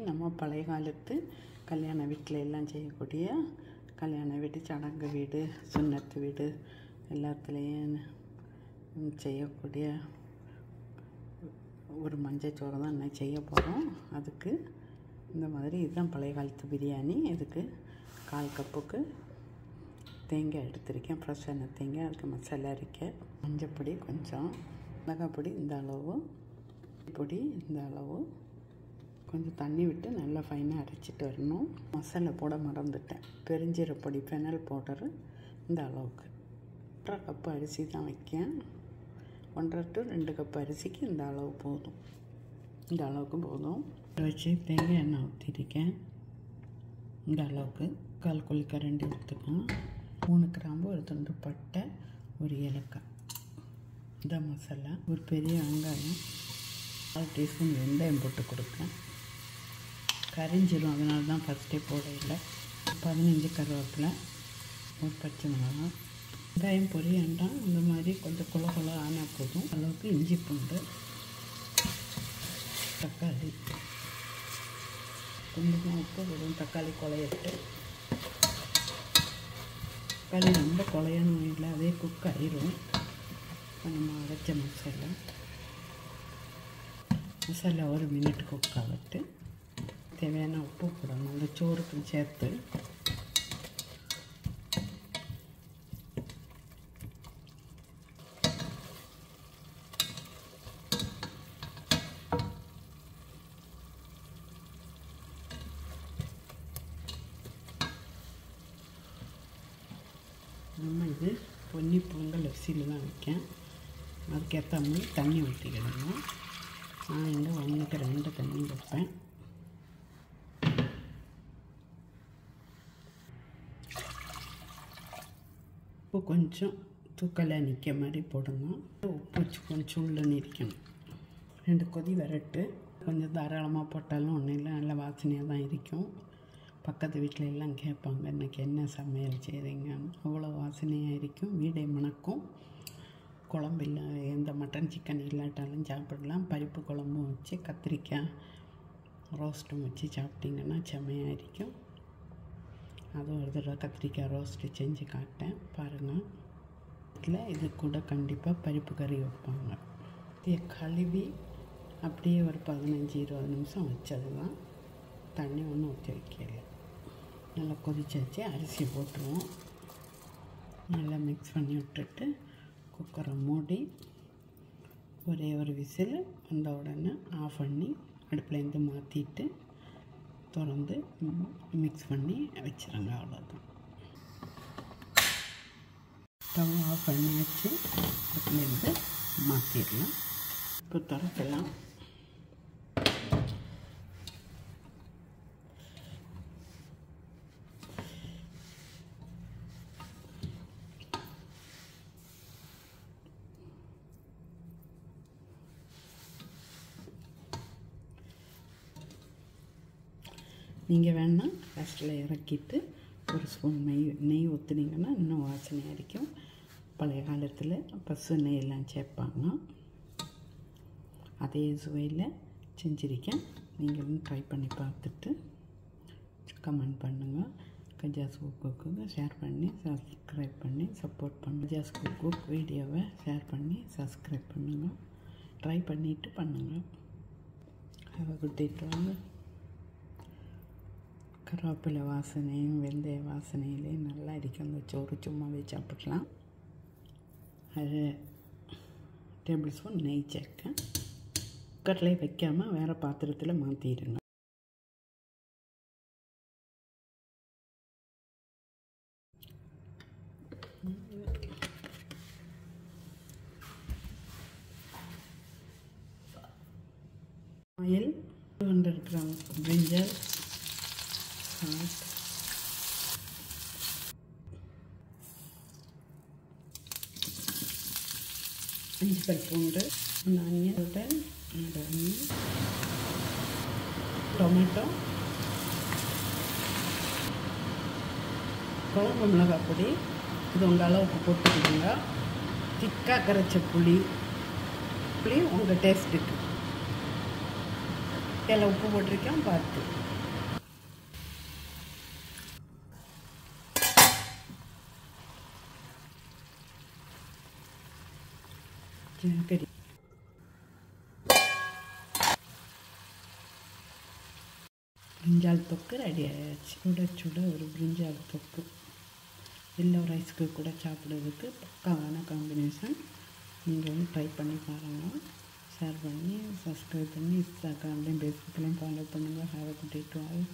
நம்ம பழைய காலத்து கல்யாண வீட்டில் எல்லாம் செய்யக்கூடிய கல்யாண வீடு, சடங்கு வீடு, சுன்னத்து வீடு எல்லாத்துலேயும் செய்யக்கூடிய ஒரு மஞ்சச்சோறு தான் இன்னைக்கு செய்ய போகிறோம். அதுக்கு இந்த மாதிரி இதுதான் பழைய காலத்து பிரியாணி. இதுக்கு 1/4 கப்புக்கு தேங்காய் எடுத்திருக்கேன், ஃப்ரெஷ்ஷான தேங்காய். அதுக்கு மசாலா அரைக்க மஞ்சப்பொடி கொஞ்சம், மிளகாய் பொடி இந்த அளவு, பொடி இந்த அளவு, கொஞ்சம் தண்ணி விட்டு நல்லா ஃபைனாக அரைச்சிட்டு வரணும். மசாலா போட மறந்துட்டேன். பெருஞ்சீரப்பொடி, ஃபெனல் பவுடரு இந்த அளவுக்கு. 1/2 கப்பு அரிசி தான் வைக்கேன். 1.5 to 2 கப்பு அரிசிக்கு இந்த அளவு போதும். இந்த அளவுக்கு போதும். வச்சு தேங்காய் எண்ணெய் ஊற்றிருக்கேன். இந்த அளவுக்கு 1/4 குழிக்கரண்டி ஊற்றுக்கணும். 3 கிராம்பு, ஒரு துண்டு பட்டை, ஒரு ஏலக்காய். இந்த மசாலா, ஒரு பெரிய வெங்காயம், 1/4 டீஸ்பூன் வெந்தயம் போட்டு கொடுப்பேன். கரிஞ்சிடும், அதனால தான் ஃபஸ்ட்டே போடையில். 15 கருவேப்பிலை, ஒரு பச்சை மிளகாய். வெங்காயம் பொரியண்டாம், இந்த மாதிரி கொஞ்சம் குள ஆனால் போதும். அளவுக்கு இஞ்சி பூண்டு, தக்காளி, கொஞ்சமாக உப்பு போடும். தக்காளி குழையிட்டு, தக்காளி ரொம்ப குழையணும் இல்லை, அதே குக் ஆயிரும். நம்ம அரைச்ச மசாலா 1 மினிட் குக் ஆகிட்டு தேவையான உப்பு போடணும் அந்த சோறுக்கு சேர்த்து. நம்ம இது பொன்னி பொங்கல் அரிசியில் தான் வைக்கேன். அதுக்கேற்ற மாதிரி தண்ணி ஊற்றிக்கிடணும். நான் இங்கே 1க்கு 2 தண்ணி வைப்பேன். உப்பு கொஞ்சம் தூக்கலாக நிற்க மாதிரி போடணும். உப்பு கொஞ்சம் சுள்ளுன்னு இருக்கணும். 2 கொதி வரட்டு. கொஞ்சம் தாராளமாக போட்டாலும் ஒன்றும் இல்லை, நல்ல வாசனையாக தான் இருக்கும். பக்கத்து வீட்டில் எல்லாம் கேட்பாங்க, இன்றைக்கி என்ன சமையல் செய்கிறீங்கன்னு. அவ்வளோ வாசனையாக இருக்கும், வீடை மணக்கும். குழம்பு இல்லை, எந்த மட்டன் சிக்கன் இல்லாட்டாலும் சாப்பிடலாம். பருப்பு குழம்பும் வச்சு, கத்திரிக்காய் ரோஸ்ட்டும் வச்சு சாப்பிட்டிங்கன்னா செம்மையாக இருக்கும். அதுவும் ஒரு தடவை கத்திரிக்காய் ரோஸ்ட்டு செஞ்சு காட்டேன், பாருங்கள். இதில் இது கூட கண்டிப்பாக பருப்பு கறி வைப்பாங்க. இதை கழுவி அப்படியே ஒரு 15-20 நிமிஷம் வச்சது தான். தண்ணி ஒன்றும் ஊற்றி வைக்கல. நல்லா கொதிச்சு வச்சு அரிசி போட்டுருவோம். நல்லா மிக்ஸ் பண்ணி விட்டுட்டு குக்கரை மூடி ஒரே ஒரு விசில் வந்த உடனே ஆஃப் பண்ணி அடுப்புலேருந்து மாற்றிட்டு திறந்து மிக்ஸ் பண்ணி வச்சுருங்க. அவ்வளோதான். ஸ்டவ் ஆஃப் பண்ணி வச்சு அடுப்புலேருந்து மாற்றிடலாம். இப்போ திறக்கலாம். நீங்கள் வேணால் லாஸ்ட்டில் இறக்கிட்டு ஒரு ஸ்பூன் நெய் ஊற்றுனீங்கன்னா இன்னும் வாசனையாக இருக்கும். பழைய காலத்தில் பசு நெய்யெல்லாம் சேர்ப்பாங்க. அதே சுவையில் செஞ்சுருக்கேன். நீங்களும் ட்ரை பண்ணி பார்த்துட்டு கமெண்ட் பண்ணுங்கள். கஜாஸ் குக்குக்கு ஷேர் பண்ணி சப்ஸ்கிரைப் பண்ணி சப்போர்ட் பண்ணுங்கள். கஜாஸ் குக் வீடியோவை ஷேர் பண்ணி சப்ஸ்கிரைப் பண்ணுங்கள். ட்ரை பண்ணிவிட்டு பண்ணுங்கள். Have a good day to all. கருவேப்பிலை வாசனையும் வெந்தய வாசனையிலையும் நல்லா இருக்கும். அந்த சோறு சும்மாவே சாப்பிடலாம். அது 1 டேபிள் ஸ்பூன் நெய் சேர்க்க. குக்கர்லேயே வைக்காமல் வேறு பாத்திரத்தில் மாற்றிடுங்க. ஆயில் 200 கிராம் பிரிஞ்சால், அஞ்சு பல் பூண்டு, ஆனியன், டொமேட்டோ, குழம்பு மிளகாய் பொடி. இது உங்கள் அளவுக்கு போட்டுக்கிடுங்க. திக்காக கரைச்ச புளி உங்கள் டேஸ்ட்டுக்கு. எல்லாம் உப்பு போட்டிருக்கேன் பார்த்து. கறி பிரிஞ்சால் தொக்கு ரெடி ஆயாச்சு. சுட சுட ஒரு பிரிஞ்சால் தொக்கு எல்லோ ரைஸ்க்கு கூட சாப்பிட்றதுக்கு பக்காவான காம்பினேஷன். நீங்கள் வந்து ட்ரை பண்ணி பாருங்கள். ஷேர் பண்ணி சப்ஸ்கிரைப் பண்ணி இன்ஸ்டாகிராம்லேயும் ஃபேஸ்புக்லேயும் ஃபாலோ பண்ணுங்கள். Have a good day to all.